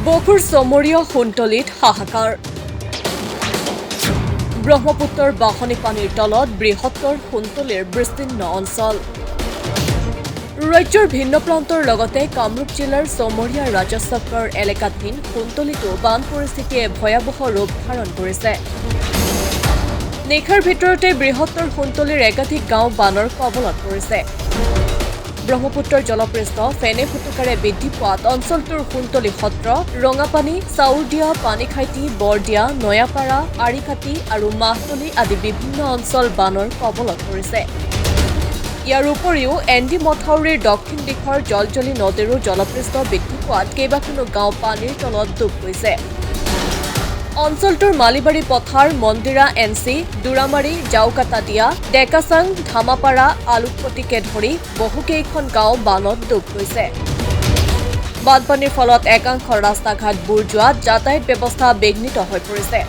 বকুৰ চমৰীয়া সোণতলীত হাহাকাৰ ব্ৰহ্মপুত্ৰৰ বাঢ়নী পানীৰ তলত বৃহত্তৰ সোণতলীৰ বিস্তীৰ্ণ অঞ্চল ৰাজ্যৰ ভিন্ন প্ৰান্তৰ লগতে কামৰূপ জিলাৰ চমৰীয়া ৰাজচক্ৰৰ এলেকাধীন সোণতলীতো বান পৰিস্থিতিয়ে ভয়াৱহ ৰূপ ধাৰণ কৰিছে নিশাৰ ভিতৰতে বৃহত্তৰ সোণতলীৰ একাধিক গাঁও বানৰ কবলত পৰিছে ব্ৰহ্মপুত্ৰৰ জলপৃষ্ঠ ফেনে ফুটুকাৰে বৃদ্ধি পোৱাত অঞ্চলটোৰ সোণতলী সত্ৰ ৰঙাপানী চাউৰদিয়া পানীখাইটি বৰদিয়া নয়াপাৰা আৰিকাটি আৰু মাহতলী আদি বিভিন্ন অঞ্চল বানৰ কবলত পৰিছে ইয়াৰ উপৰিও এনডি মথাউৰিৰ দক্ষিণ দিশৰ জলজলি নদীৰো জলপৃষ্ঠ বৃদ্ধি পোৱাত কেইবাখনো গাঁও পানীৰ তলত ডুব গৈছে অঞ্চলটোৰ মালিবাৰী পথাৰ মন্দিৰা এনচি দুৰামাৰী জাউকাটাদিয়া ডেকাচাং ধামাপাৰা আলুকপতিকে ধৰি বহুকেইখন গাঁও বানত ডুব গৈছে বানপানীৰ ফলত একাংশ ৰাস্তা ঘাট বুৰ যোৱাত যাতায়াত ব্যৱস্থা বিঘ্নিত হৈ পৰিছে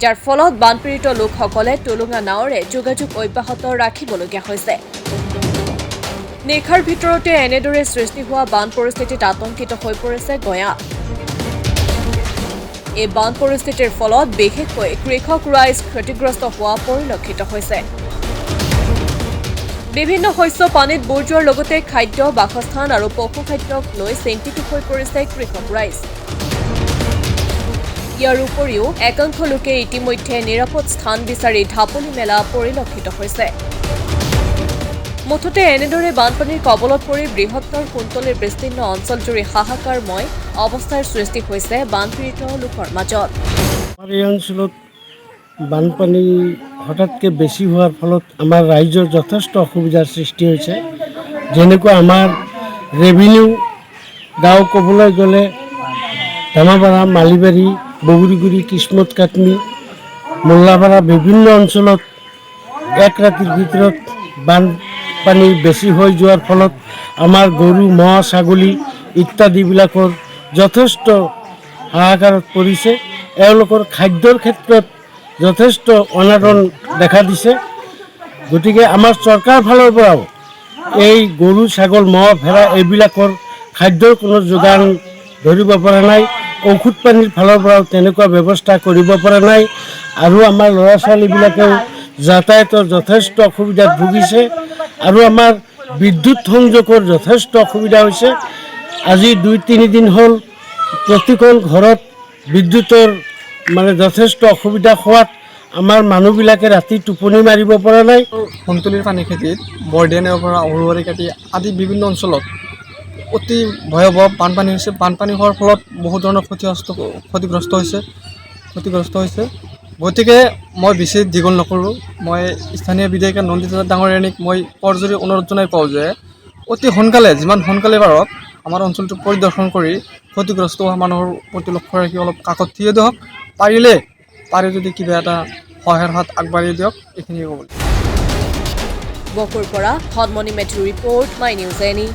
যাৰ ফলত বানপীড়িত লোকসকলে টুলুঙা নাৱেৰে যোগাযোগ অব্যাহত ৰাখিবলগীয়া হৈছে নিশাৰ ভিতৰতে এনেদৰে সৃষ্টি হোৱা বান পৰিস্থিতিত আতংকিত হৈ পৰিছে গঞা এই বান পৰিস্থিতিৰ ফলত বিশেষকৈ কৃষক ৰাইজ ক্ষতিগ্ৰস্ত হোৱা পৰিলক্ষিত হৈছে বিভিন্ন শস্য পানীত বুৰ যোৱাৰ লগতে খাদ্য বাসস্থান আৰু পশুখাদ্যক লৈ চিন্তিত হৈ পৰিছে কৃষক ৰাইজ ইয়াৰ উপৰিও একাংশ লোকে ইতিমধ্যে নিৰাপদ স্থান বিচাৰি ঢাপলি মেলা পৰিলক্ষিত হৈছে মুঠতে এনেদৰে বানপানীৰ কবলত পৰি বৃহত্তৰ সোণতলীৰ বিস্তীৰ্ণ অঞ্চলজুৰি হাহাকাৰময় অৱস্থাৰ সৃষ্টি হৈছে বানপীড়িত লোকৰ মাজত আমাৰ এই অঞ্চলত বানপানী হঠাৎকৈ বেছি হোৱাৰ ফলত আমাৰ ৰাইজৰ যথেষ্ট অসুবিধাৰ সৃষ্টি হৈছে যেনেকুৱা আমাৰ ৰেভিনিউ গাঁও ক'বলৈ গ'লে ধামাপাৰা মালিবাৰী বগৰীগুৰি কিসমত কাটনি মোল্লাপাৰা বিভিন্ন অঞ্চলত এক ৰাতিৰ ভিতৰত বানপানী বেছি হৈ যোৱাৰ ফলত আমাৰ গৰু ম'হ ছাগলী ইত্যাদিবিলাকৰ যথেষ্ট হাহাকাৰত পৰিছে এওঁলোকৰ খাদ্যৰ ক্ষেত্ৰত যথেষ্ট অনাটন দেখা দিছে গতিকে আমাৰ চৰকাৰ ফালৰ পৰাও এই গৰু ছাগল ম'হ ভেড়া এইবিলাকৰ খাদ্যৰ কোনো যোগান ধৰিব পৰা নাই ঔষধ পানীৰ ফালৰ পৰাও তেনেকুৱা ব্যৱস্থা কৰিব পৰা নাই আৰু আমাৰ ল'ৰা ছোৱালীবিলাকেও যাতায়াতৰ যথেষ্ট অসুবিধাত ভুগিছে আৰু আমাৰ বিদ্যুৎ সংযোগৰ যথেষ্ট অসুবিধা হৈছে আজি 2-3 দিন হ'ল প্ৰতিখন ঘৰত বিদ্যুতৰ যথেষ্ট অসুবিধা হোৱাত আমাৰ মানুহবিলাকে ৰাতি টোপনি মাৰিব পৰা নাই সোণতলীৰ পানী খেতিত বৰদিয়া পৰা অৰুৱাৰীকাটি আদি বিভিন্ন অঞ্চলত অতি ভয়াৱহ বানপানী হৈছে বানপানী হোৱাৰ ফলত বহু ধৰণৰ ক্ষতিগ্ৰস্ত হৈছে গতিকে মই বেছি দীঘল নকৰোঁ মই স্থানীয় বিধায়িকা নন্দিতা ডাঙৰীয়ানীক মই কৰজোৰে অনুৰোধ জনাই পাওঁ যে অতি সোনকালে যিমান সোনকালে পাৰক আমাৰ অঞ্চলটো পৰিদৰ্শন কৰি ক্ষতিগ্ৰস্ত হোৱা মানুহৰ প্ৰতি লক্ষ্য ৰাখি অলপ কাষত থিয় দিয়ক পাৰে যদি কিবা এটা সহায়ৰ হাত আগবাঢ়ি দিয়ক এইখিনিয়ে ক'ব বকুৰ পৰা হনমণি মেথিৰ ৰিপৰ্ট মাই নিউজ এনি